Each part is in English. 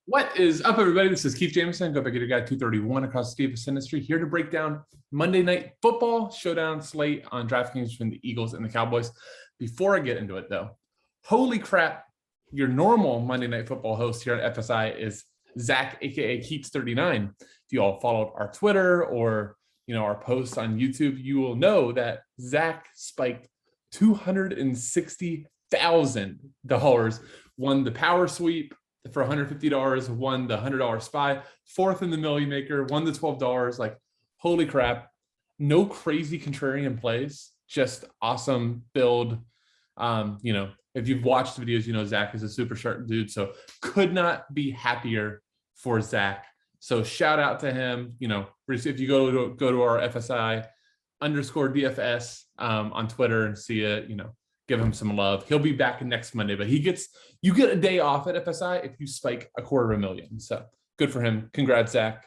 What is up, everybody? This is Keith Jameson, Go Back Get a Guy 231 across the DFS industry, here to break down Monday Night Football Showdown slate on Draftkings between the Eagles and the Cowboys. Before I get into it, though, holy crap, your normal Monday Night Football host here at FSI is Zach, aka Keats39. If you all followed our Twitter or our posts on YouTube, you will know that Zach spiked $260,000, won the power sweep for $150, won the $100 spy, fourth in the Millie Maker, won the $12. Like, holy crap. No crazy contrarian plays, just awesome build. If you've watched the videos, Zach is a super sharp dude. So could not be happier for Zach. So shout out to him. If you go to our FSI _DFS on Twitter and see it, give him some love. He'll be back next Monday, but you get a day off at FSI if you spike $250,000. So good for him. Congrats, Zach.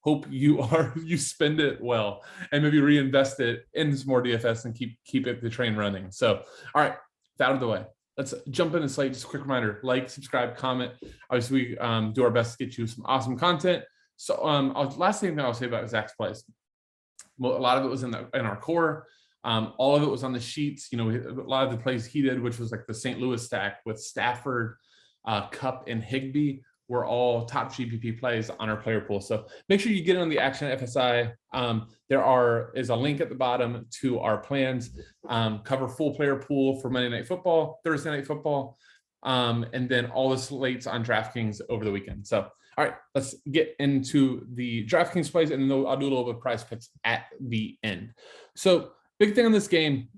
Hope you spend it well and maybe reinvest it in some more DFS and keep the train running. So, all right, out of the way. Let's jump into slate. Just a quick reminder: like, subscribe, comment. Obviously, we do our best to get you some awesome content. So, last thing that I'll say about Zach's plays. Well, a lot of it was in our core. All of it was on the sheets. A lot of the plays he did, which was like the St. Louis stack with Stafford, Cup, and Higbee, were all top GPP plays on our player pool. So make sure you get on the action at FSI. There is a link at the bottom to our plans. Cover full player pool for Monday Night Football, Thursday Night Football, and then all the slates on DraftKings over the weekend. So, all right, let's get into the DraftKings plays, and then I'll do a little bit of PrizePicks at the end. So, big thing on this game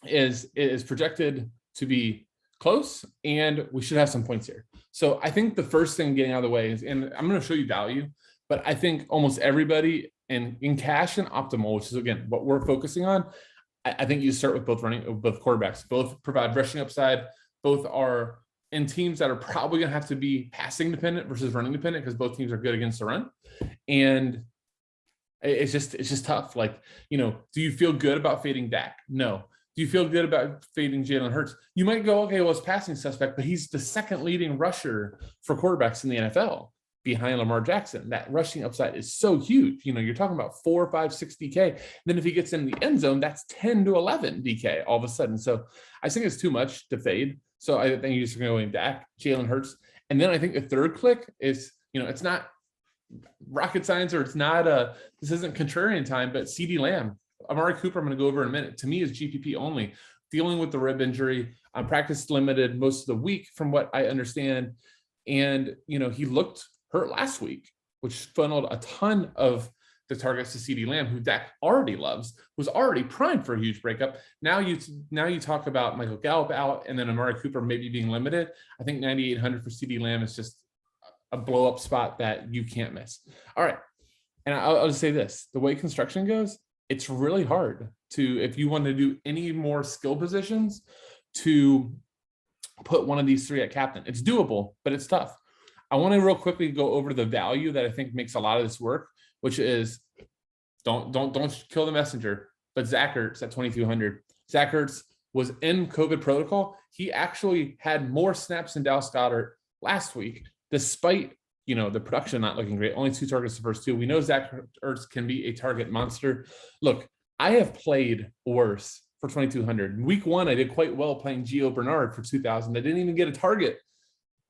is it is projected to be close, and we should have some points here. So I think the first thing getting out of the way is, and I'm going to show you value, but I think almost everybody in cash and optimal, which is again what we're focusing on, I think you start with both quarterbacks. Both provide rushing upside. Both are in teams that are probably going to have to be passing dependent versus running dependent, because both teams are good against the run. And it's just tough. Like, do you feel good about fading Dak? No. Do you feel good about fading Jalen Hurts? You might go, okay, well, it's passing suspect, but he's the second leading rusher for quarterbacks in the NFL behind Lamar Jackson. That rushing upside is so huge. You're talking about 4, 5, 6 DK. Then if he gets in the end zone, that's 10 to 11 DK all of a sudden. So I think it's too much to fade. So I think you're just going to go in Dak, Jalen Hurts. And then I think the third click is, it's not rocket science, or it's not this isn't contrarian time, but CD Lamb. Amari Cooper, I'm going to go over in a minute. To me, is GPP only, dealing with the rib injury. Practice limited most of the week, from what I understand. And, he looked hurt last week, which funneled a ton of the targets to CD Lamb, who Dak already loves, was already primed for a huge breakup. Now you talk about Michael Gallup out, and then Amari Cooper maybe being limited. I think 9,800 for CD Lamb is just a blow up spot that you can't miss. All right. And I'll just say this: the way construction goes, it's really hard if you want to do any more skill positions, to put one of these three at captain. It's doable, but it's tough. I want to real quickly go over the value that I think makes a lot of this work, which is don't kill the messenger, but Zach Ertz at 2,200. Zach Ertz was in COVID protocol. He actually had more snaps than Dallas Goedert last week, despite the production not looking great. Only 2 targets the first 2. We know Zach Ertz can be a target monster. Look, I have played worse for 2,200. Week 1, I did quite well playing Gio Bernard for 2,000. I didn't even get a target.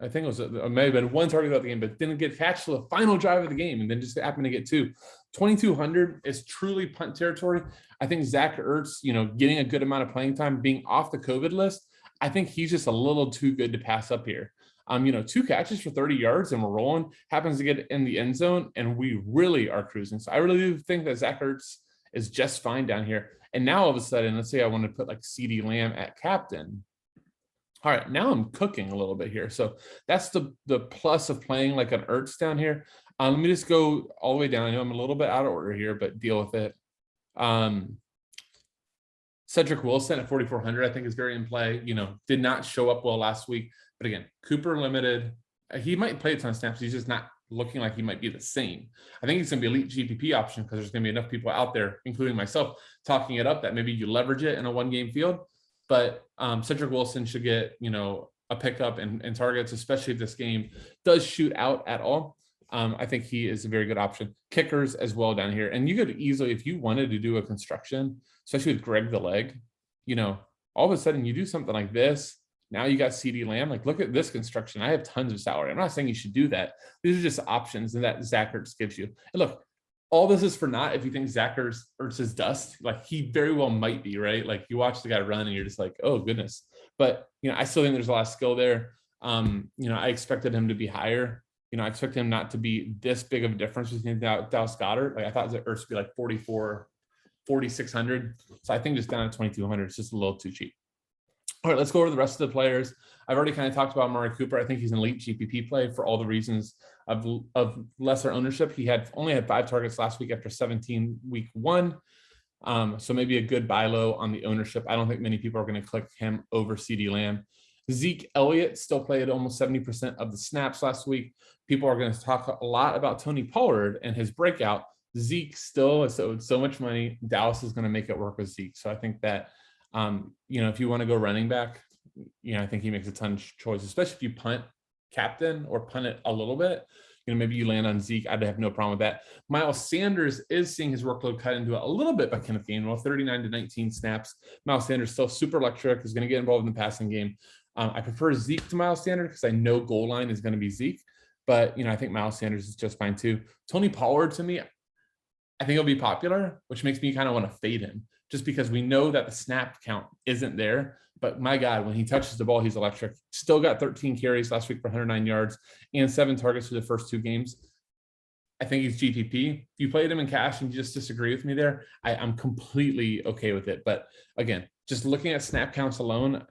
I think it may have been 1 target throughout the game, but didn't get catch till the final drive of the game, and then just happened to get 2. 2,200 is truly punt territory. I think Zach Ertz, getting a good amount of playing time, being off the COVID list, I think he's just a little too good to pass up here. 2 catches for 30 yards and we're rolling, happens to get in the end zone, and we really are cruising. So I really do think that Zach Ertz is just fine down here. And now all of a sudden, let's say I want to put like CD Lamb at captain. All right, now I'm cooking a little bit here. So that's the plus of playing like an Ertz down here. Let me just go all the way down. I know I'm a little bit out of order here, but deal with it. Cedric Wilson at 4,400, I think, is very in play. Did not show up well last week. But again, Cooper limited. He might play a ton of snaps. He's just not looking like he might be the same. I think he's going to be elite GPP option, because there's going to be enough people out there, including myself, talking it up, that maybe you leverage it in a 1-game field. But Cedric Wilson should get, a pickup in targets, especially if this game does shoot out at all. I think he is a very good option. Kickers as well down here. And you could easily, if you wanted to do a construction, especially with Greg the Leg, you know, all of a sudden you do something like this. Now you got CeeDee Lamb. Like, look at this construction. I have tons of salary. I'm not saying you should do that. These are just options that Zach Ertz gives you. And look, all this is for naught if you think Zach Ertz is dust. Like, he very well might be, right? Like, you watch the guy run and you're just like, oh goodness. But, you know, I still think there's a lot of skill there. You know, I expected him to be higher. You know, I expect him not to be this big of a difference between Dallas Goedert. Like, I thought Ertz would be like 4,600. So I think just down at 2,200, it's just a little too cheap. All right, let's go over the rest of the players. I've already kind of talked about Amari Cooper. I think he's an elite GPP play for all the reasons of lesser ownership. He only had 5 targets last week after 17 week 1. So maybe a good buy low on the ownership. I don't think many people are going to click him over CeeDee Lamb. Zeke Elliott still played almost 70% of the snaps last week. People are going to talk a lot about Tony Pollard and his breakout. Zeke still is owed so much money. Dallas is going to make it work with Zeke. So I think that, you know, if you want to go running back, you know, I think he makes a ton of choice, especially if you punt captain or punt it a little bit. You know, maybe you land on Zeke. I'd have no problem with that. Miles Sanders is seeing his workload cut into a little bit by Kenneth Gainwell, 39 to 19 snaps. Miles Sanders still super electric, is going to get involved in the passing game. I prefer Zeke to Miles Sanders because I know goal line is going to be Zeke, but, you know, I think Miles Sanders is just fine too. Tony Pollard, to me, I think he'll be popular, which makes me kind of want to fade him just because we know that the snap count isn't there. But my God, when he touches the ball, he's electric. Still got 13 carries last week for 109 yards and 7 targets for the first 2 games. I think he's GPP. If you played him in cash and you just disagree with me there, I'm completely okay with it. But again, just looking at snap counts alone,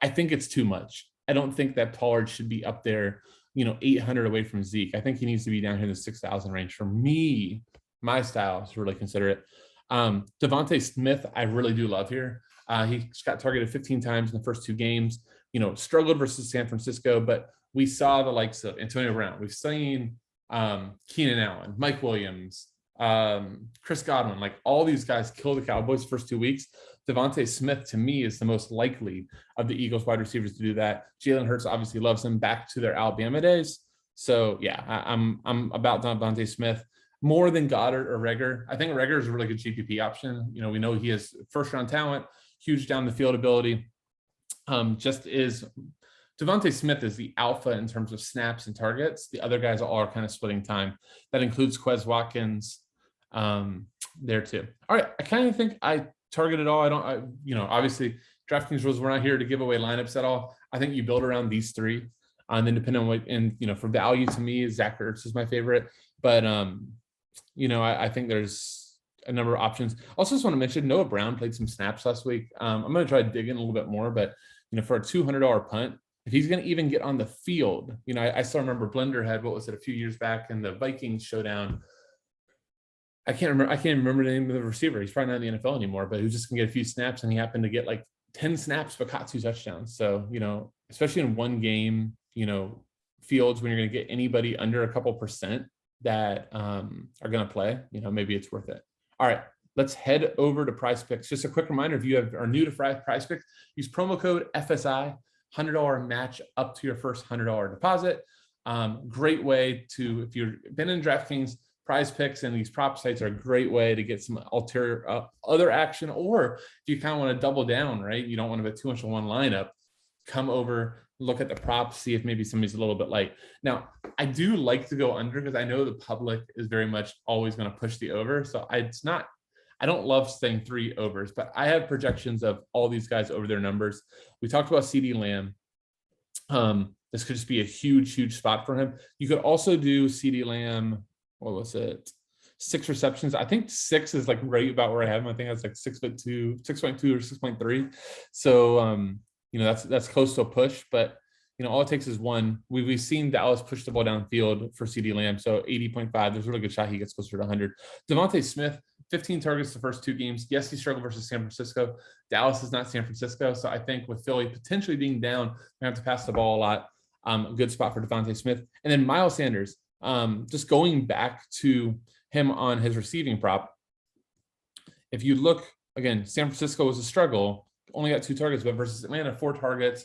I think it's too much. I don't think that Pollard should be up there, you know, 800 away from Zeke. I think he needs to be down here in the 6,000 range. For me, my style is really consider it. Devontae Smith, I really do love here. He got targeted 15 times in the first 2 games, you know, struggled versus San Francisco, but we saw the likes of Antonio Brown. We've seen Keenan Allen, Mike Williams, Chris Godwin, like all these guys kill the Cowboys first 2 weeks. Devontae Smith, to me, is the most likely of the Eagles wide receivers to do that. Jalen Hurts obviously loves him back to their Alabama days. So yeah, I'm about Devontae Smith more than Goddard or Reagor. I think Reagor is a really good GPP option. You know, we know he has first round talent, huge down the field ability. Devontae Smith is the alpha in terms of snaps and targets. The other guys all are kind of splitting time. That includes Quez Watkins there too. All right, I kind of think I targeted all. You know, obviously DraftKings rules, we're not here to give away lineups at all. I think you build around these 3. And then depending on what, and, you know, for value to me, Zach Ertz is my favorite. But, you know, I think there's a number of options. Also just want to mention Noah Brown played some snaps last week. I'm going to try to dig in a little bit more, but, you know, for a $200 punt, if he's going to even get on the field, you know, I still remember Blender had, what was it, a few years back in the Vikings showdown. I can't remember the name of the receiver. He's probably not in the NFL anymore, but he was just going to get a few snaps, and he happened to get like 10 snaps but caught 2 touchdowns. So, you know, especially in one game, you know, fields when you're going to get anybody under a couple percent that are going to play, you know, maybe it's worth it. All right, let's head over to PrizePicks. Just a quick reminder, if you are new to PrizePicks, use promo code FSI, $100 match up to your first $100 deposit. Great way to, if you've been in DraftKings, PrizePicks and these prop sites are a great way to get some other action, or if you kind of want to double down, right? You don't want to bet too much on one lineup. Come over, look at the props, see if maybe somebody's a little bit light. Now, I do like to go under because I know the public is very much always going to push the over. So I don't love saying 3 overs, but I have projections of all these guys over their numbers. We talked about CeeDee Lamb. This could just be a huge spot for him. You could also do CeeDee Lamb. What was it? 6 receptions. I think 6 is like right about where I have him. I think that's like 6'2", 6.2 or 6.3. So, you know, that's close to a push, but you know, all it takes is 1. We've seen Dallas push the ball downfield for CeeDee Lamb. So 80.5, there's a really good shot he gets closer to 100. Devontae Smith, 15 targets the first 2 games. Yes, he struggled versus San Francisco. Dallas is not San Francisco. So I think with Philly potentially being down, we have to pass the ball a lot. A good spot for Devontae Smith. And then Miles Sanders, just going back to him on his receiving prop. If you look, again, San Francisco was a struggle, only got 2 targets, but versus Atlanta, 4 targets.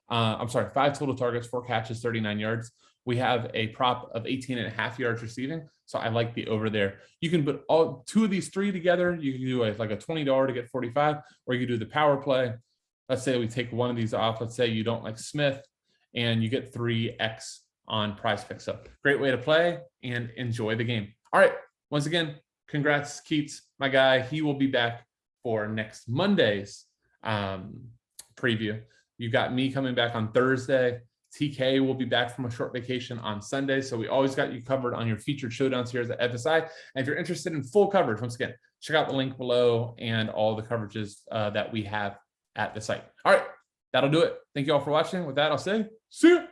I'm sorry, 5 total targets, 4 catches, 39 yards. We have a prop of 18.5 yards receiving. So I like the over there. You can put all 2 of these 3 together. You can do like a $20 to get 45, or you can do the power play. Let's say we take one of these off. Let's say you don't like Smith and you get 3x on PrizePicks. So great way to play and enjoy the game. All right. Once again, congrats, Keats, my guy. He will be back for next Monday's preview. You got me coming back on Thursday. TK will be back from a short vacation on Sunday. So we always got you covered on your featured showdowns here at FSI. And if you're interested in full coverage, once again, check out the link below and all the coverages that we have at the site. All right, that'll do it. Thank you all for watching. With that, I'll say, see you.